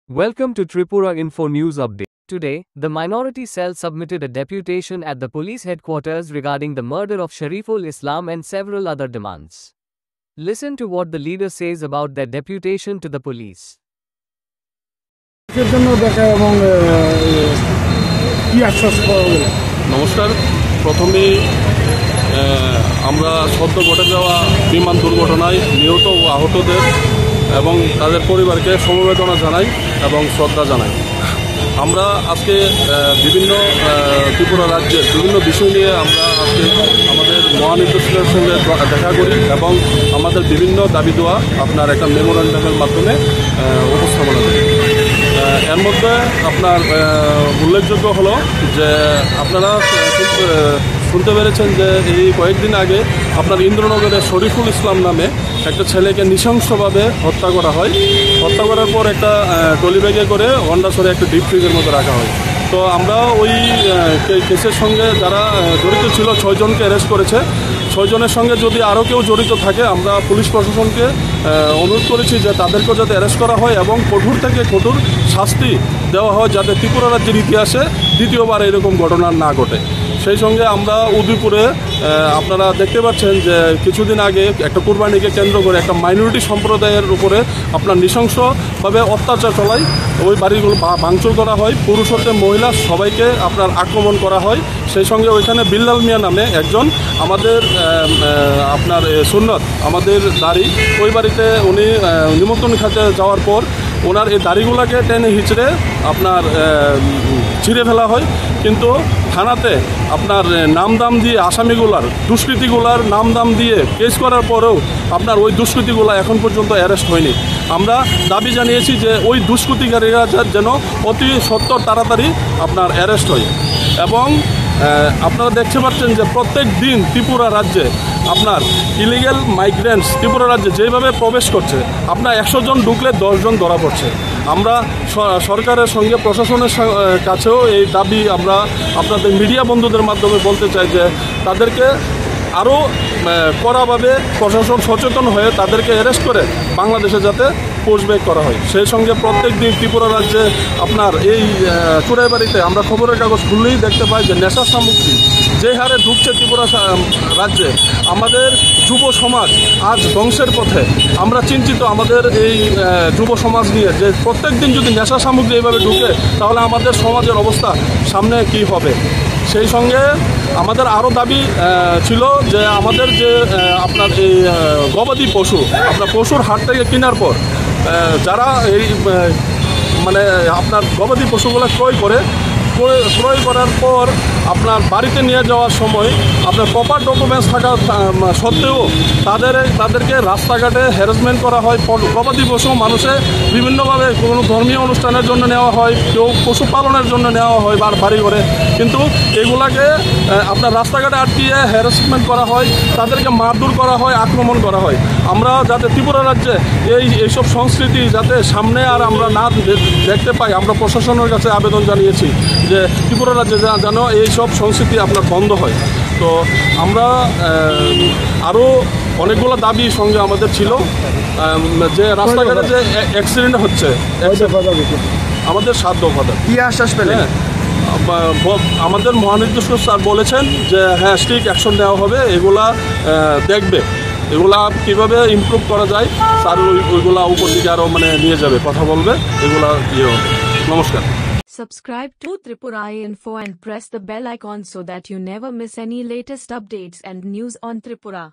Welcome to Tripura Info News Update. Today, the minority cell submitted a deputation at the police headquarters regarding the murder of Shariful Islam and several other demands. Listen to what the leader says about their deputation to the police. নমস্কার। প্রথমেই আমরা সদ্য ঘটে যাওয়া বিমান দুর্ঘটনায় নিহত ও আহতদের এবং তাদের পরিবারকে সমবেদনা জানাই এবং শ্রদ্ধা জানাই। আমরা আজকে বিভিন্ন ত্রিপুরা রাজ্যের বিভিন্ন বিষয় নিয়ে আমরা আজকে আমাদের মহানির্দেশকের সঙ্গে দেখা করি এবং আমাদের বিভিন্ন দাবি দেওয়া আপনার একটা মেমোরেন্ডামের মাধ্যমে উপস্থাপনা করি। এর মধ্যে আপনার উল্লেখযোগ্য হলো যে আপনারা শুনতে পেরেছেন যে এই কয়েকদিন আগে আপনার ইন্দ্রনগরের শরীফুল ইসলাম নামে একটা ছেলেকে নৃশংসভাবে হত্যা করা হয়। হত্যা করার পর একটা ট্রলি ব্যাগে করে হন্ডাসরে একটা ডিপ ফ্রিজের মধ্যে রাখা হয়। তো আমরা ওই কেসের সঙ্গে যারা জড়িত ছিল 6 জনকে অ্যারেস্ট করেছে। 6 জনের সঙ্গে যদি আরও কেউ জড়িত থাকে আমরা পুলিশ প্রশাসনকে অনুরোধ করেছি যে তাদেরকেও যাতে অ্যারেস্ট করা হয় এবং কঠোর থেকে কঠোর শাস্তি দেওয়া হয়, যাতে ত্রিপুরা রাজ্যের ইতিহাসে দ্বিতীয়বার এরকম ঘটনা না ঘটে। সেই সঙ্গে আমরা উদয়পুরে আপনারা দেখতে পাচ্ছেন যে কিছুদিন আগে একটা কুরবানিকে কেন্দ্র করে একটা মাইনরিটি সম্প্রদায়ের উপরে আপনার নৃশংসভাবে অত্যাচার চলায় ওই বাড়িগুলো ভাঙচুর করা হয়, পুরুষ হতে মহিলা সবাইকে আপনার আক্রমণ করা হয়। সেই সঙ্গে ওইখানে বিল্লাল মিয়া নামে একজন আমাদের আপনার সুন্নত আমাদের দাড়ি, ওই বাড়িতে উনি নিমন্ত্রণ খাতে যাওয়ার পর ওনার এই দাড়িগুলোকে টেনে হিচড়ে আপনার ছিঁড়ে ফেলা হয়। কিন্তু থানাতে আপনার নামদাম দিয়ে আসামিগুলার দুষ্কৃতিগুলার নামদাম দিয়ে কেস করার পরেও আপনার ওই দুষ্কৃতিগুলো এখন পর্যন্ত অ্যারেস্ট হয়নি। আমরা দাবি জানিয়েছি যে ওই দুষ্কৃতিকারীরা যেন অতি সত্বর তাড়াতাড়ি আপনার অ্যারেস্ট হয়। এবং আপনারা দেখতে পাচ্ছেন যে প্রত্যেক দিন ত্রিপুরা রাজ্যে আপনার ইলিগ্যাল মাইগ্রেন্টস ত্রিপুরা রাজ্যে যেভাবে প্রবেশ করছে, আপনার 100 জন ঢুকলে 10 জন ধরা পড়ছে। আমরা সরকারের সঙ্গে প্রশাসনের কাছেও এই দাবি আমরা আপনাদের মিডিয়া বন্ধুদের মাধ্যমে বলতে চাই যে তাদেরকে আরও কড়াভাবে প্রশাসন সচেতন হয়ে তাদেরকে অ্যারেস্ট করে বাংলাদেশে যাতে পুশব্যাক করা হয়। সেই সঙ্গে প্রত্যেক দিন ত্রিপুরা রাজ্যে আপনার এই চুড়াইবাড়িতে আমরা খবরের কাগজ খুললেই দেখতে পাই যে নেশা সামগ্রী যে হারে ঢুকছে ত্রিপুরা রাজ্যে, আমাদের যুব সমাজ আজ ধ্বংসের পথে। আমরা চিন্তিত আমাদের এই যুব সমাজ নিয়ে যে প্রত্যেক দিন যদি নেশা সামগ্রী এইভাবে ঢুকে তাহলে আমাদের সমাজের অবস্থা সামনে কি হবে। সেই সঙ্গে আমাদের আরও দাবি ছিল যে আমাদের যে আপনার এই গবাদি পশু আপনার পশুর হাট থেকে কেনার পর যারা এই মানে আপনার গবাদি পশুগুলো ক্রয় করার পর আপনার বাড়িতে নিয়ে যাওয়ার সময় আপনার প্রপার ডকুমেন্টস থাকা সত্ত্বেও তাদেরকে রাস্তাঘাটে হ্যারাসমেন্ট করা হয়। গবাদি পশু মানুষে বিভিন্নভাবে কোনো ধর্মীয় অনুষ্ঠানের জন্য নেওয়া হয়, কেউ পশুপালনের জন্য নেওয়া হয় বাড়ি ঘরে, কিন্তু এগুলাকে আপনার রাস্তাঘাটে আটকিয়ে হ্যারাসমেন্ট করা হয়, তাদেরকে মারধর করা হয়, আক্রমণ করা হয়। আমরা যাতে ত্রিপুরা রাজ্যে এইসব সংস্কৃতি যাতে সামনে আর আমরা না দেখতে পাই, আমরা প্রশাসনের কাছে আবেদন জানিয়েছি যে ত্রিপুরা রাজ্যে যেন এইসব সংস্কৃতি আপনার বন্ধ হয়। তো আমরা আরও অনেকগুলো দাবি সঙ্গে আমাদের ছিল যে রাস্তাঘাটে যে অ্যাক্সিডেন্ট হচ্ছে আমাদের 7 দফা কি আশ্বাস পেলেন? আমাদের মহানির্দেশক স্যার বলেছেন যে হ্যাঁ স্ট্রিক্ট অ্যাকশন নেওয়া হবে, এগুলা দেখবে, এগুলা কীভাবে ইমপ্রুভ করা যায় স্যার ওইগুলা উপর দিকে আরও মানে নিয়ে যাবে, কথা বলবে, এগুলা ইয়ে হবে। নমস্কার। Subscribe to Tripura Info and press the bell icon so that you never miss any latest updates and news on Tripura.